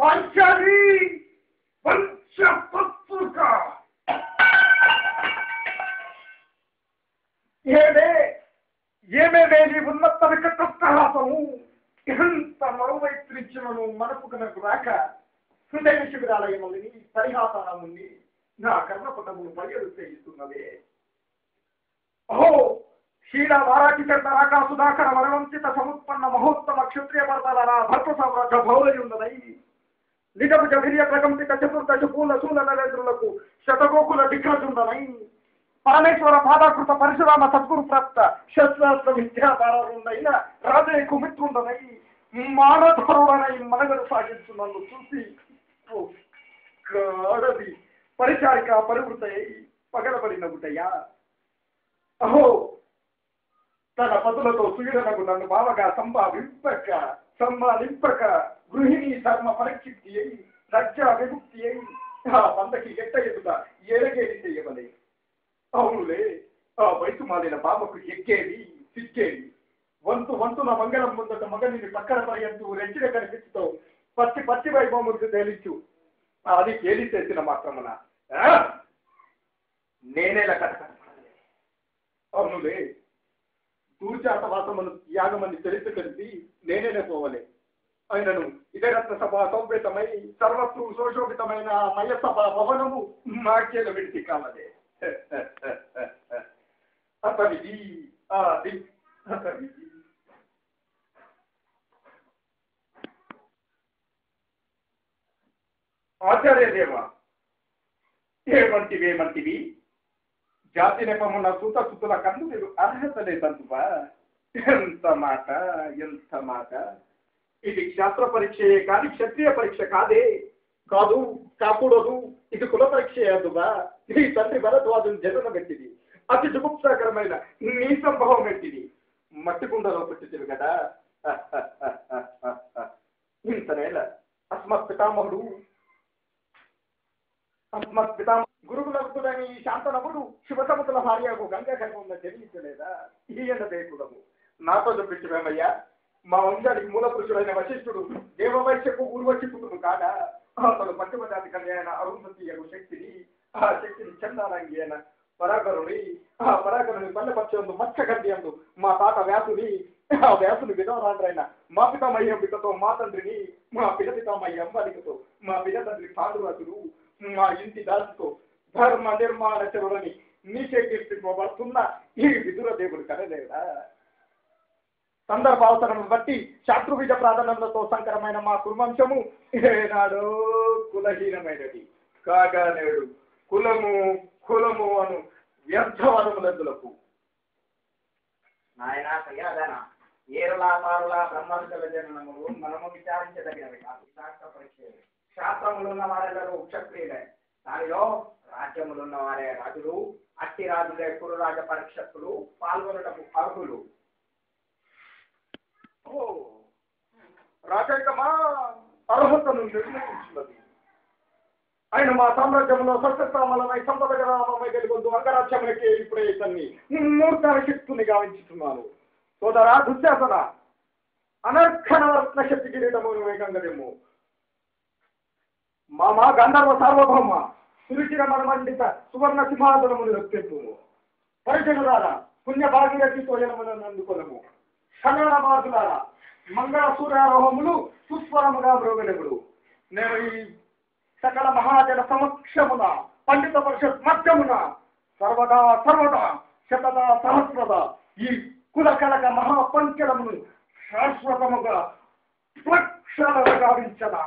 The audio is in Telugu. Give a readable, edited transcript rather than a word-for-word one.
పాంచాలి పంచపత్రిక ఏమే వేలి ఉన్నత వికటహాసము ఎంత మరువైత్రించను మనకు కనుక రాక హృదయ శిబిరాలయములని పరిహాసనముని నా కర్ణపటమును పరిగెడుతున్నదే. అహో క్షీణ వారాకి చంద రాకా సుధాకర వరవంచిత సముత్పన్న మహోత్తమ క్షత్రియ పర్వతాల భర్త సామ్రాజ్య భౌరయున్నదై నిజము జగిరియ ప్రకంపిత చతుర్దశ పూల శూల నరేంద్రులకు శతగోకుల దిగ్గజుండనై పరమేశ్వర పాదాకృత పరశురామ సద్గురు ప్రాప్త శస్త్రాస్త్ర విద్యాపారుండైన రాజయ్యకు మిత్రుండనై మానధరుడనై మనగడు సాగించున్నను చూసి గాడది పరిచారిక పరివృతయ్యి పగలబడినగుటయ్యా. అహో తన పదులతో సుయుడనకు నన్ను బావగా సంభాలింపక గృహిణి ధర్మ పరిక్షిప్తి అయి రజ్జా విముక్తి అయి ఆ పందకి ఎట్ట ఎదుట ఎరగేది చెయ్యవలే. అవునులే, ఆ వయసు మాలిన బాబకు ఎక్కేది సిక్కేది వంతున మంగళం ముందట మగనిని పక్కన పర్యంతు రెచ్చిన కనిపిస్తూ పచ్చి వైభవముకు తేలించు. అది తేలి చేసిన మాత్రమున నేనేలా కథకనపడలే. అవునులే, దూర్చాటవాసమును యాగమని తెలిసి కలిసి నేనేనే పోవలే. ఆయనను ఇదే రత్న సభ సౌపేతమై సర్వస్సు శోషోభితమైన మయసభ భవనము నాకేల విడిచి కావలే. అతనిది అతనిది ఆచార్యదేవ ఏమంటివి జాతి నెపమున్న సూతసుతుల కందు మీరు అర్హతలే తంతువా. ఎంత మాట. ఇది శాస్త్ర పరీక్షయే కానీ క్షత్రియ పరీక్ష కాదు కాకూడదు. ఇది కుల పరీక్ష అందుగా ఈ తండ్రి భరద్వాజుని జగన పెట్టింది. అతి జుగుప్సాకరమైన నీ సంభవం పెట్టింది. మట్టి కుండలో పుట్టింది కదా. ఇంతనేల అస్మత్ పితామహుడు గురుగులవుతుడని శాంతనవుడు శివసముతుల భార్యకు గంగా గర్భంలో జన్మించలేదా? ఈయనదే కులము. నాతో చెప్పించమేమయ్యా, మా వంశానికి మూల పురుషుడైన వశిష్ఠుడు దేవవైశ్యకు ఊర్వశి పుత్రుడు కాదా? అతను పశ్చిమ జాతి కళ్యాణ అరుంధతి అగు శక్తిని, ఆ శక్తిని చందానంగి అయిన ఆ పరాకరుని పల్లెపక్షందు మత్స్యగంధ్యందు మా తాత వ్యాసుని, ఆ వ్యాసుని విధవరాండ్రైన మా పితామయ్యంబికతో మా తండ్రిని, మా పిల్లపితామయ్య అంబాలికతో మా పిల్లతండ్రి పాండురాజుడు, మా ఇంటి దాసుతో ధర్మ నిర్మాణ చెరువులని నీకే కీర్తింపబడుతున్న ఈ విదుర దేవుడు కనలేదా? సందర్భావసరం బట్టి శాస్త్రుబీజ ప్రాధాన్యములతో సంకరమైన మా కుర్వంశము ఏనాడో కులహీనమైనది కాగా నేడు కులము అను వ్యర్థవనములందులకు. నాయనా సయ్యాదన ఏరులా పారులా బ్రహ్మవిద్యల జననములు మనము విచారించదగినవి కాదు. శాస్త్ర పరీక్ష శాస్త్రములున్న వారెల్లరూ క్షత్రియులే, దానిలో రాజ్యములున్న వారే రాజులు. అట్టి రాజులే కురు రాజ పరీక్షకులు పాల్గొనటకు అర్హులు. రాజకమా అర్హతను నిర్ణయించున్నది. ఆయన మా సామ్రాజ్యంలో సత్యసామలమై సంపదగరామమై వెలుగొందు అంగరాజ్యములకి ఇప్పుడే ఇతన్ని మూర్ఖ శక్తుని గావించుతున్నాను. సోదరా దుశ్శాసన, అనర్ఘనరత్న శక్తి కిరీటమును వేగంగదేమో. మా గంధర్వ సార్వభౌమ సురుచిర మనమండిత సువర్ణ సింహాసనమును రక్షింపు. పరిజనులారా పుణ్య భాగీరథి తోయనములను అందుకొనము. షణమాసులారా మంగళ సూర్యారోహములు సుస్వరముగా మ్రోగెడుగుడు. నేను ఈ సకల మహాజన సమక్షమున పండిత పరిషత్ మధ్యమున సర్వదా శతదా సహస్రద ఈ కుల కలక మహాపంచలమును శాశ్వతముగా గావించదా.